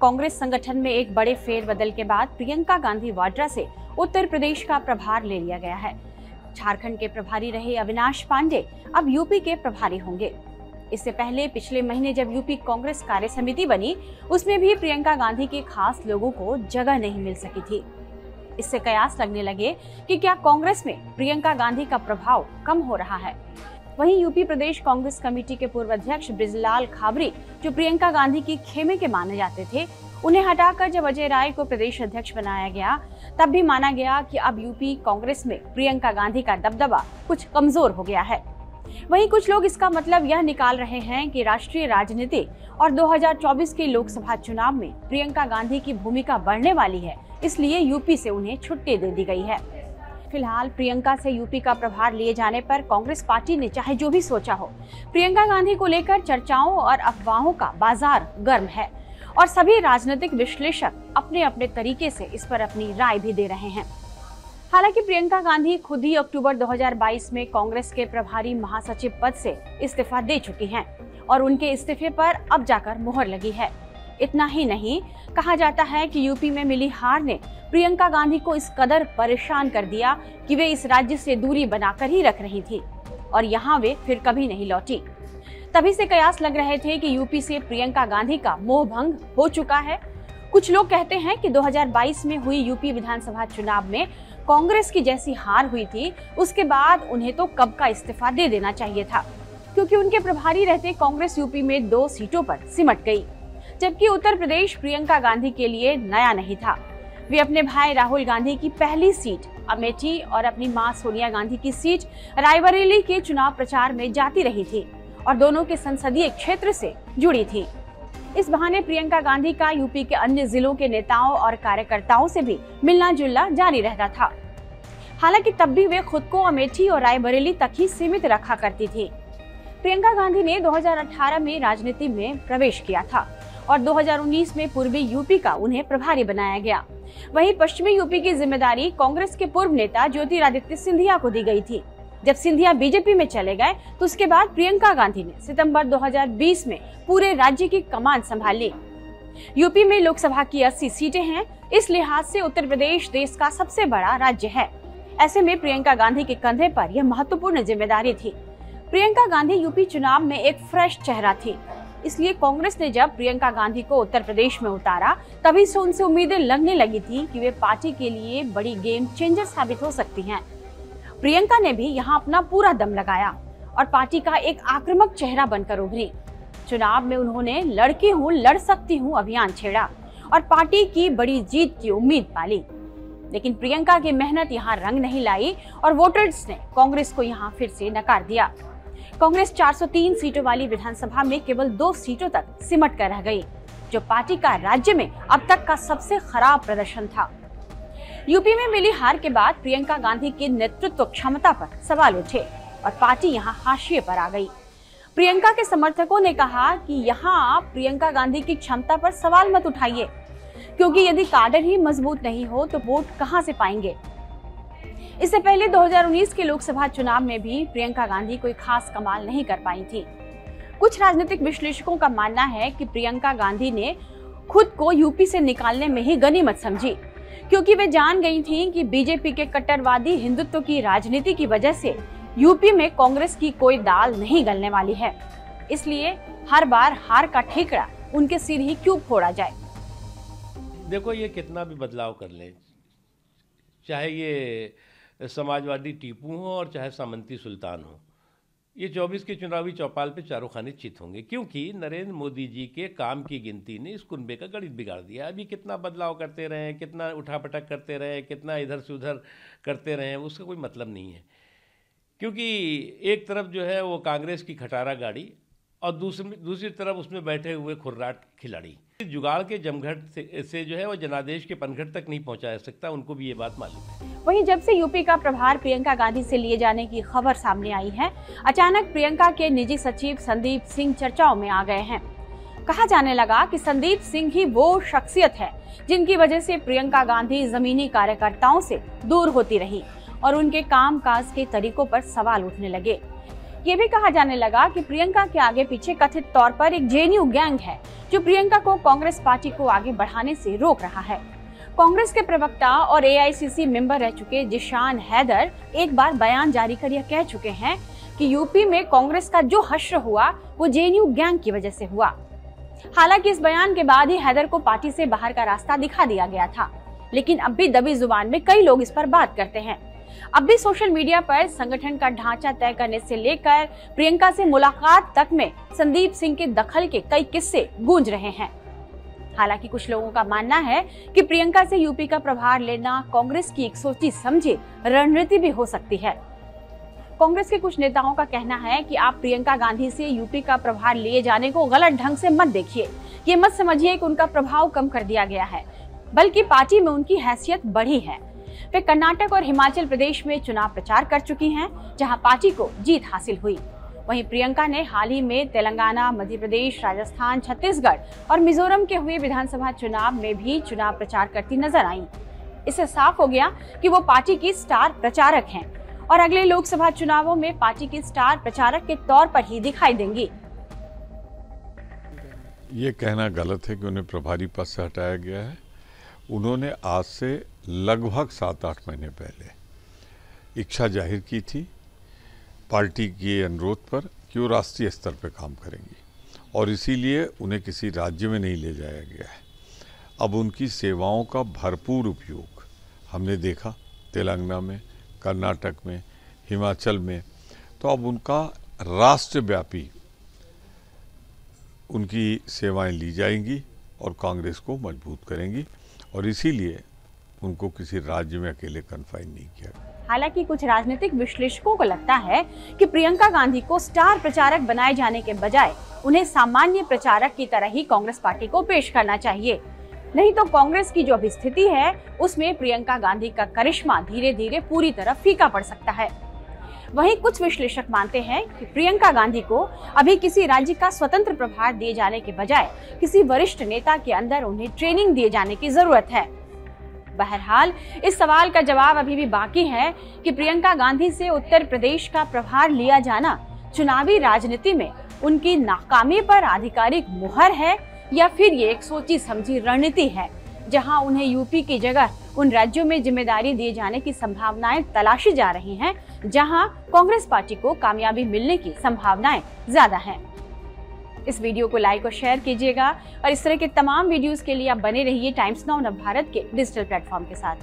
कांग्रेस संगठन में एक बड़े फेरबदल के बाद प्रियंका गांधी वाड्रा से उत्तर प्रदेश का प्रभार ले लिया गया है। झारखंड के प्रभारी रहे अविनाश पांडे अब यूपी के प्रभारी होंगे। इससे पहले पिछले महीने जब यूपी कांग्रेस कार्य समिति बनी, उसमें भी प्रियंका गांधी के खास लोगों को जगह नहीं मिल सकी थी। इससे कयास लगने लगे कि क्या कांग्रेस में प्रियंका गांधी का प्रभाव कम हो रहा है। वहीं यूपी प्रदेश कांग्रेस कमेटी के पूर्व अध्यक्ष बृजलाल खाबरी, जो प्रियंका गांधी की खेमे के माने जाते थे, उन्हें हटाकर जब अजय राय को प्रदेश अध्यक्ष बनाया गया, तब भी माना गया कि अब यूपी कांग्रेस में प्रियंका गांधी का दबदबा कुछ कमजोर हो गया है। वहीं कुछ लोग इसका मतलब यह निकाल रहे हैं कि राष्ट्रीय राजनीति और 2024 के लोकसभा चुनाव में प्रियंका गांधी की भूमिका बढ़ने वाली है, इसलिए यूपी से उन्हें छुट्टी दे दी गई है। फिलहाल प्रियंका से यूपी का प्रभार लिए जाने पर कांग्रेस पार्टी ने चाहे जो भी सोचा हो, प्रियंका गांधी को लेकर चर्चाओं और अफवाहों का बाजार गर्म है और सभी राजनीतिक विश्लेषक अपने अपने तरीके से इस पर अपनी राय भी दे रहे हैं। हालांकि प्रियंका गांधी खुद ही अक्टूबर 2022 में कांग्रेस के प्रभारी महासचिव पद से इस्तीफा दे चुकी हैं और उनके इस्तीफे पर अब जाकर मुहर लगी है। इतना ही नहीं, कहा जाता है कि यूपी में मिली हार ने प्रियंका गांधी को इस कदर परेशान कर दिया कि वे इस राज्य से दूरी बनाकर ही रख रही थी और यहाँ वे फिर कभी नहीं लौटी। तभी से कयास लग रहे थे कि यूपी से प्रियंका गांधी का मोह भंग हो चुका है। कुछ लोग कहते हैं कि 2022 में हुई यूपी विधानसभा चुनाव में कांग्रेस की जैसी हार हुई थी, उसके बाद उन्हें तो कब का इस्तीफा दे देना चाहिए था, क्योंकि उनके प्रभारी रहते कांग्रेस यूपी में 2 सीटों पर सिमट गई, जबकि उत्तर प्रदेश प्रियंका गांधी के लिए नया नहीं था। वे अपने भाई राहुल गांधी की पहली सीट अमेठी और अपनी मां सोनिया गांधी की सीट रायबरेली के चुनाव प्रचार में जाती रही थी और दोनों के संसदीय क्षेत्र से जुड़ी थी। इस बहाने प्रियंका गांधी का यूपी के अन्य जिलों के नेताओं और कार्यकर्ताओं से भी मिलना जुलना जारी रहता था। हालांकि तब भी वे खुद को अमेठी और रायबरेली तक ही सीमित रखा करती थी। प्रियंका गांधी ने 2018 में राजनीति में प्रवेश किया था और 2019 में पूर्वी यूपी का उन्हें प्रभारी बनाया गया। वहीं पश्चिमी यूपी की जिम्मेदारी कांग्रेस के पूर्व नेता ज्योतिरादित्य सिंधिया को दी गई थी। जब सिंधिया बीजेपी में चले गए तो उसके बाद प्रियंका गांधी ने सितंबर 2020 में पूरे राज्य की कमान संभाली। यूपी में लोकसभा की 80 सीटें हैं। इस लिहाज से उत्तर प्रदेश देश का सबसे बड़ा राज्य है। ऐसे में प्रियंका गांधी के कंधे पर यह महत्वपूर्ण जिम्मेदारी थी। प्रियंका गांधी यूपी चुनाव में एक फ्रेश चेहरा थी, इसलिए कांग्रेस ने जब प्रियंका गांधी को उत्तर प्रदेश में उतारा, तभी से उनसे उम्मीदें लगने लगी थी कि वे पार्टी के लिए बड़ी गेम चेंजर साबित हो सकती हैं। प्रियंका ने भी यहाँ अपना पूरा दम लगाया और पार्टी का एक आक्रामक चेहरा बनकर उभरी। चुनाव में उन्होंने लड़की हूँ लड़ सकती हूँ अभियान छेड़ा और पार्टी की बड़ी जीत की उम्मीद पाली। लेकिन प्रियंका की मेहनत यहाँ रंग नहीं लाई और वोटर्स ने कांग्रेस को यहाँ फिर से नकार दिया। कांग्रेस 403 सीटों वाली विधानसभा में केवल 2 सीटों तक सिमट कर रह गई, जो पार्टी का राज्य में अब तक का सबसे खराब प्रदर्शन था। यूपी में मिली हार के बाद प्रियंका गांधी की नेतृत्व क्षमता पर सवाल उठे और पार्टी यहाँ हाशिए पर आ गई। प्रियंका के समर्थकों ने कहा कि यहाँ आप प्रियंका गांधी की क्षमता पर सवाल मत उठाइए, क्योंकि यदि काडर ही मजबूत नहीं हो तो वोट कहां से पाएंगे। इससे पहले 2019 के लोकसभा चुनाव में भी प्रियंका गांधी कोई खास कमाल नहीं कर पाई थी। कुछ राजनीतिक विश्लेषकों का मानना है कि प्रियंका गांधी ने खुद को यूपी से निकालने में ही गनीमत समझी, क्योंकि वे जान गई थीं कि बीजेपी के कट्टरवादी हिंदुत्व की राजनीति की वजह से यूपी में कांग्रेस की कोई दाल नहीं गलने वाली है। इसलिए हर बार हार का ठेकड़ा उनके सिर ही क्यों फोड़ा जाए। देखो, ये कितना भी बदलाव कर लें, चाहे ये समाजवादी टीपू हो और चाहे सामंती सुल्तान हो, ये 24 के चुनावी चौपाल पे चारों खाने चित होंगे, क्योंकि नरेंद्र मोदी जी के काम की गिनती ने इस कुनबे का गणित बिगाड़ दिया। अभी कितना बदलाव करते रहे, कितना उठापटक करते रहे, कितना इधर से उधर करते रहे, उसका कोई मतलब नहीं है। क्योंकि एक तरफ जो है वो कांग्रेस की खटारा गाड़ी और दूसरी तरफ उसमें बैठे हुए खुर्राट खिलाड़ी। जुगाड़ के जमघट से जो है वो जनादेश के पनघट तक नहीं पहुंचा सकता, उनको भी ये बात मालूम है। वहीं जब से यूपी का प्रभार प्रियंका गांधी से लिए जाने की खबर सामने आई है, अचानक प्रियंका के निजी सचिव संदीप सिंह चर्चाओं में आ गए हैं। कहा जाने लगा कि संदीप सिंह ही वो शख्सियत है जिनकी वजह से प्रियंका गांधी जमीनी कार्यकर्ताओं से दूर होती रही और उनके कामकाज के तरीकों पर सवाल उठने लगे। ये भी कहा जाने लगा कि प्रियंका के आगे पीछे कथित तौर पर एक जेएनयू गैंग है जो प्रियंका को कांग्रेस पार्टी को आगे बढ़ाने से रोक रहा है। कांग्रेस के प्रवक्ता और एआईसीसी मेंबर रह चुके जिशान हैदर एक बार बयान जारी कर यह कह चुके हैं कि यूपी में कांग्रेस का जो हश्र हुआ वो जेएनयू गैंग की वजह से हुआ। हालांकि इस बयान के बाद ही हैदर को पार्टी से बाहर का रास्ता दिखा दिया गया था, लेकिन अब भी दबी जुबान में कई लोग इस पर बात करते हैं। अब भी सोशल मीडिया पर संगठन का ढांचा तय करने से लेकर प्रियंका से मुलाकात तक में संदीप सिंह के दखल के कई किस्से गूंज रहे हैं। हालांकि कुछ लोगों का मानना है कि प्रियंका से यूपी का प्रभार लेना कांग्रेस की एक सोची समझी रणनीति भी हो सकती है। कांग्रेस के कुछ नेताओं का कहना है कि आप प्रियंका गांधी से यूपी का प्रभार लिए जाने को गलत ढंग से मत देखिए। ये मत समझिए कि उनका प्रभाव कम कर दिया गया है, बल्कि पार्टी में उनकी हैसियत बढ़ी है। वे कर्नाटक और हिमाचल प्रदेश में चुनाव प्रचार कर चुकी हैं, जहां पार्टी को जीत हासिल हुई। वहीं प्रियंका ने हाल ही में तेलंगाना, मध्य प्रदेश, राजस्थान, छत्तीसगढ़ और मिजोरम के हुए विधानसभा चुनाव में भी चुनाव प्रचार करती नजर आईं। इससे साफ हो गया कि वो पार्टी की स्टार प्रचारक हैं और अगले लोकसभा चुनावों में पार्टी की स्टार प्रचारक के तौर पर ही दिखाई देंगी। ये कहना गलत है कि उन्हें प्रभारी पद से हटाया गया है। उन्होंने आज से लगभग 7-8 महीने पहले इच्छा जाहिर की थी पार्टी के अनुरोध पर कि वो राष्ट्रीय स्तर पर काम करेंगी, और इसीलिए उन्हें किसी राज्य में नहीं ले जाया गया है। अब उनकी सेवाओं का भरपूर उपयोग हमने देखा तेलंगाना में, कर्नाटक में, हिमाचल में, तो अब उनका राष्ट्रव्यापी उनकी सेवाएं ली जाएंगी और कांग्रेस को मजबूत करेंगी, और इसीलिए उनको किसी राज्य में अकेले कन्फाइन नहीं किया। हालांकि कुछ राजनीतिक विश्लेषकों को लगता है कि प्रियंका गांधी को स्टार प्रचारक बनाए जाने के बजाय उन्हें सामान्य प्रचारक की तरह ही कांग्रेस पार्टी को पेश करना चाहिए। नहीं तो कांग्रेस की जो अभी स्थिति है उसमें प्रियंका गांधी का करिश्मा धीरे धीरे पूरी तरह फीका पड़ सकता है। वहीं कुछ विश्लेषक मानते हैं कि प्रियंका गांधी को अभी किसी राज्य का स्वतंत्र प्रभार दिए जाने के बजाय किसी वरिष्ठ नेता के अंदर उन्हें ट्रेनिंग दिए जाने की जरूरत है। बहरहाल इस सवाल का जवाब अभी भी बाकी है कि प्रियंका गांधी से उत्तर प्रदेश का प्रभार लिया जाना चुनावी राजनीति में उनकी नाकामी पर आधिकारिक मुहर है, या फिर ये एक सोची समझी रणनीति है जहां उन्हें यूपी की जगह उन राज्यों में जिम्मेदारी दिए जाने की संभावनाएं तलाशी जा रही हैं जहां कांग्रेस पार्टी को कामयाबी मिलने की संभावनाएं ज्यादा हैं। इस वीडियो को लाइक और शेयर कीजिएगा और इस तरह के तमाम वीडियोस के लिए आप बने रहिए टाइम्स नाउ नवभारत के डिजिटल प्लेटफॉर्म के साथ।